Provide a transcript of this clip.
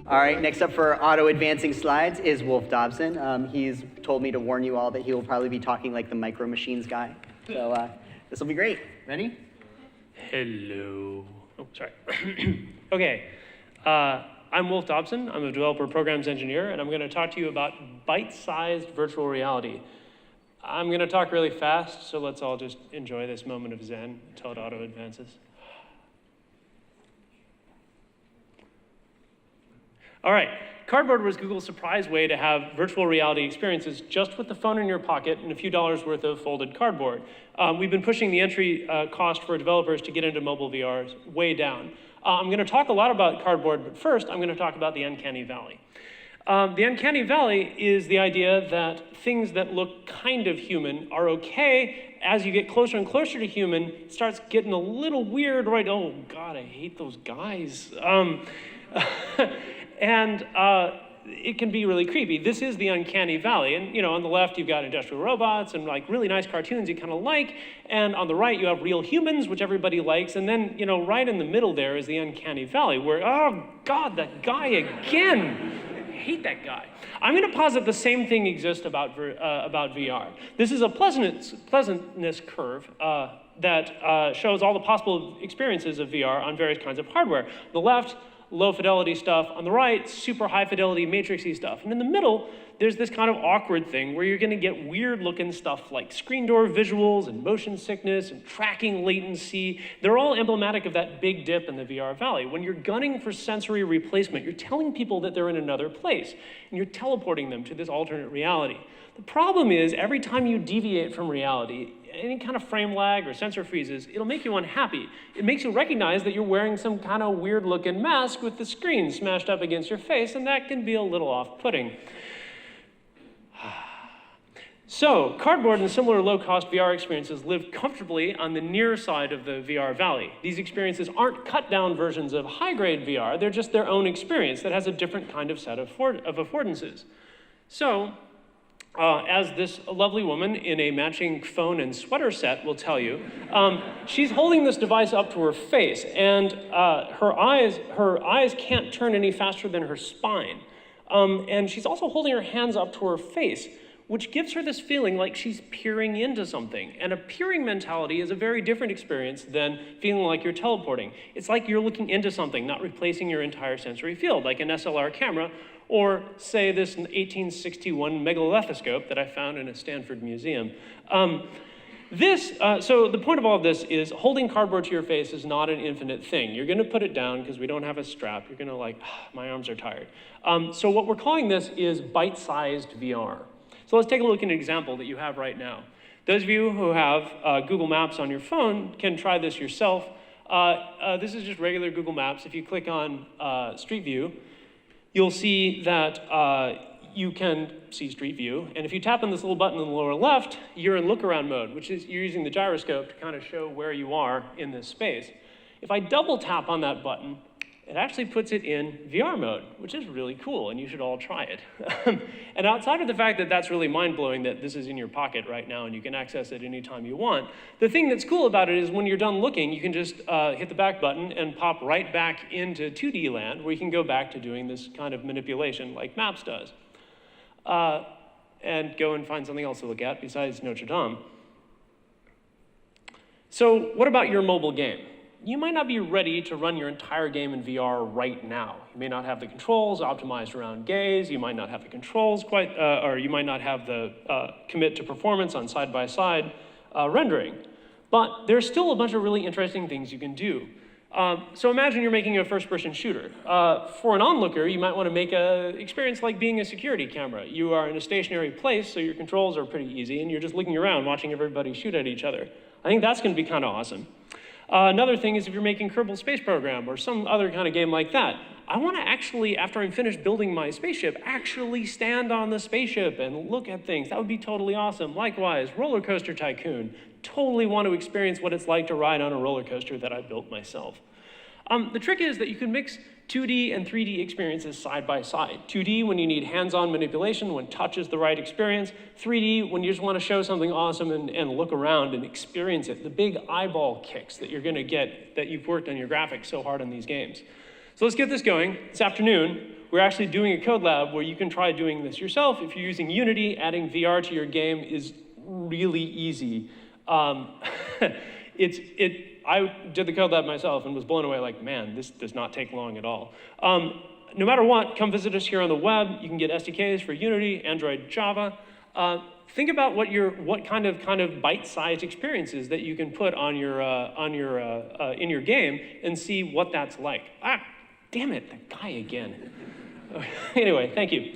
All right, next up for auto-advancing slides is Wolff Dobson. He's told me to warn you all that he will probably be talking like the Micro Machines guy. So this will be great. Ready? Hello. Oh, sorry. Okay. I'm Wolff Dobson. I'm a developer programs engineer, and I'm going to talk to you about bite-sized virtual reality. I'm going to talk really fast, so let's all just enjoy this moment of zen until it auto-advances. All right, Cardboard was Google's surprise way to have virtual reality experiences just with the phone in your pocket and a few dollars worth of folded cardboard. We've been pushing the entry cost for developers to get into mobile VR way down. I'm going to talk a lot about Cardboard, but first I'm going to talk about the uncanny valley. The uncanny valley is the idea that things that look kind of human are okay. As you get closer and closer to human, it starts getting a little weird, right? Oh God, I hate those guys. And it can be really creepy. This is the uncanny valley. And on the left, you've got industrial robots and like really nice cartoons you kind of like. And on the right, you have real humans, which everybody likes. And then, right in the middle there is the uncanny valley where, oh God, that guy again. I hate that guy. I'm going to posit the same thing exists about VR. This is a pleasantness curve that shows all the possible experiences of VR on various kinds of hardware. The left, low fidelity stuff. On the right, super high fidelity matrixy stuff. And in the middle, there's this kind of awkward thing where you're going to get weird looking stuff like screen door visuals and motion sickness and tracking latency. They're all emblematic of that big dip in the VR valley. When you're gunning for sensory replacement, you're telling people that they're in another place, and you're teleporting them to this alternate reality. The problem is, every time you deviate from reality, any kind of frame lag or sensor freezes, it'll make you unhappy. It makes you recognize that you're wearing some kind of weird looking mask with the screen smashed up against your face, and that can be a little off-putting. So, Cardboard and similar low-cost VR experiences live comfortably on the near side of the VR valley. These experiences aren't cut-down versions of high-grade VR, they're just their own experience that has a different kind of set of affordances. So, as this lovely woman in a matching phone and sweater set will tell you, she's holding this device up to her face, and her eyes can't turn any faster than her spine. And she's also holding her hands up to her face, which gives her this feeling like she's peering into something. And a peering mentality is a very different experience than feeling like you're teleporting. It's like you're looking into something, not replacing your entire sensory field, like an SLR camera, or say this 1861 megalethoscope that I found in a Stanford museum. So the point of all of this is holding cardboard to your face is not an infinite thing. You're gonna put it down because we don't have a strap. You're gonna like, my arms are tired. So what we're calling this is bite-sized VR. So let's take a look at an example that you have right now. Those of you who have Google Maps on your phone can try this yourself. This is just regular Google Maps. If you click on Street View, you'll see that you can see Street View. And if you tap on this little button in the lower left, you're in look-around mode, which is you're using the gyroscope to kind of show where you are in this space. If I double tap on that button, it actually puts it in VR mode, which is really cool, and you should all try it. And outside of the fact that that's really mind-blowing that this is in your pocket right now and you can access it anytime you want, the thing that's cool about it is when you're done looking, you can just hit the back button and pop right back into 2D land where you can go back to doing this kind of manipulation like Maps does. And go and find something else to look at besides Notre Dame. So what about your mobile game? You might not be ready to run your entire game in VR right now. You may not have the controls optimized around gaze, you might not have the controls quite, or you might not have the commit to performance on side-by-side rendering. But there's still a bunch of really interesting things you can do. So imagine you're making a first-person shooter. For an onlooker, you might want to make an experience like being a security camera. You are in a stationary place, so your controls are pretty easy, and you're just looking around, watching everybody shoot at each other. I think that's going to be kind of awesome. Another thing is if you're making Kerbal Space Program or some other kind of game like that, I want to actually, after I'm finished building my spaceship, actually stand on the spaceship and look at things. That would be totally awesome. Likewise, Roller Coaster Tycoon. Totally want to experience what it's like to ride on a roller coaster that I built myself. The trick is that you can mix 2D and 3D experiences side by side. 2D when you need hands-on manipulation, when touch is the right experience. 3D when you just want to show something awesome and look around and experience it. The big eyeball kicks that you're going to get that you've worked on your graphics so hard on these games. So let's get this going. This afternoon, we're actually doing a code lab where you can try doing this yourself. If you're using Unity, adding VR to your game is really easy. I did the code lab myself and was blown away like, man, this does not take long at all. No matter what, come visit us here on the web. You can get SDKs for Unity, Android, Java. Think about what kind of bite-sized experiences that you can put on in your game and see what that's like. Ah, damn it, the guy again. Anyway, thank you.